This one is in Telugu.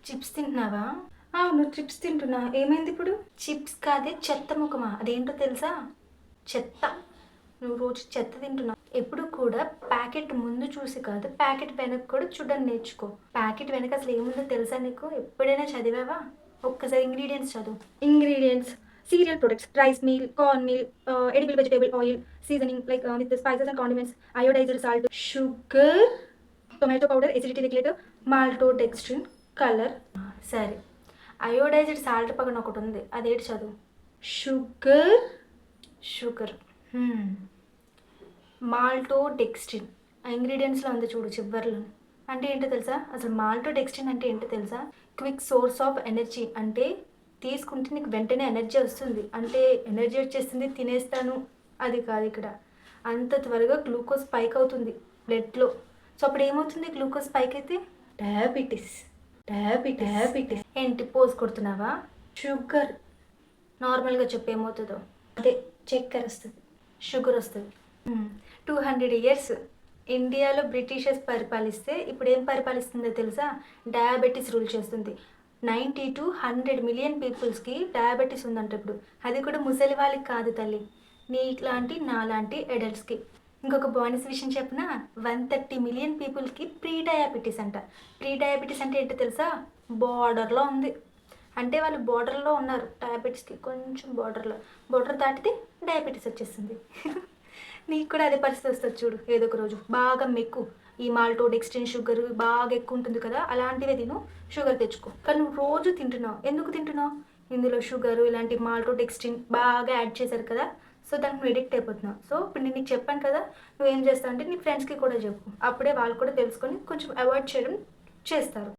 చిప్స్ తింటున్నావా? అవును, చిప్స్ తింటున్నా. ఏమైంది ఇప్పుడు? చిప్స్ కాదే, చెత్త ముఖమా. అదేంటో తెలుసా? చెత్త. నువ్వు రోజు చెత్త తింటున్నావు. ఎప్పుడు కూడా ప్యాకెట్ ముందు చూసి కాదు, ప్యాకెట్ వెనక కూడా చూడడం నేర్చుకో. ప్యాకెట్ వెనక అసలు ఏముందో తెలుసా నీకు? ఎప్పుడైనా చదివావా? ఒక్కసారి ఇంగ్రీడియంట్స్ చదువు. Ingredients: cereal products, rice meal, corn meal, edible vegetable oil, seasoning like with the spices and condiments, iodized salt, sugar, tomato powder, acidity regulator, maltodextrin, colour. సరే, అయోడైజ్డ్ సాల్ట్ పక్కన ఒకటి ఉంది, అదేంటి చదువు. షుగర్. షుగర్. మాల్టోడెక్స్ట్రిన్. ఆ ఇంగ్రీడియంట్స్లో ఉంది చూడు చివర్లో. అంటే ఏంటో తెలుసా? అసలు మాల్టోడెక్స్ట్రిన్ అంటే ఏంటో తెలుసా? Quick source of energy. అంటే తీసుకుంటే నీకు వెంటనే ఎనర్జీ వస్తుంది. అంటే ఎనర్జీ వచ్చేస్తుంది తినేస్తాను అది కాదు ఇక్కడ. అంత త్వరగా గ్లూకోజ్ స్పైక్ అవుతుంది బ్లడ్లో. సో అప్పుడు ఏమవుతుంది? గ్లూకోజ్ స్పైక్ అయితే డయాబెటీస్. డయాబెటీస్ ఏంటి పోజ్ కొడుతున్నావా? షుగర్. నార్మల్గా చెప్పు ఏమవుతుందో. అదే చక్కెర వస్తుంది, షుగర్ వస్తుంది. 200 years ఇండియాలో బ్రిటిషర్స్ పరిపాలిస్తే ఇప్పుడు ఏం పరిపాలిస్తుందో తెలుసా? డయాబెటీస్ రూల్ చేస్తుంది. 90 to 100 మిలియన్ పీపుల్స్కి డయాబెటీస్ ఉందంట ఇప్పుడు. అది కూడా ముసలి వాళ్ళకి కాదు తల్లి, నీలాంటి నాలాంటి అడల్ట్స్కి. ఇంకొక బోనస్ విషయం చెప్పిన, 130 మిలియన్ పీపుల్కి ప్రీ డయాబెటీస్ అంట. ప్రీ డయాబెటీస్ అంటే ఏంటో తెలుసా? బార్డర్లో ఉంది. అంటే వాళ్ళు బార్డర్లో ఉన్నారు డయాబెటీస్కి, కొంచెం బార్డర్ దాటితే డయాబెటీస్ వచ్చేస్తుంది. నీకు కూడా అదే పరిస్థితి వస్తుంది చూడు ఏదో ఒక రోజు. బాగా మెక్కు ఈ మాల్టోడెక్స్ట్రిన్, షుగర్ బాగా ఎక్కువ ఉంటుంది కదా, అలాంటివే తిను, షుగర్ తెచ్చుకో. కానీ నువ్వు రోజు తింటున్నావు. ఎందుకు తింటున్నావు? ఇందులో షుగర్ ఇలాంటి మాల్టోడెక్స్ట్రిన్ బాగా యాడ్ చేశారు కదా, సో దానికి నువ్వు ఎడిక్ట్ అయిపోతున్నావు. సో ఇప్పుడు నేను నీకు చెప్పాను కదా, నువ్వేం చేస్తావు అంటే నీ ఫ్రెండ్స్కి కూడా చెప్పు. అప్పుడే వాళ్ళు కూడా తెలుసుకొని కొంచెం అవాయిడ్ చేయడం చేస్తారు.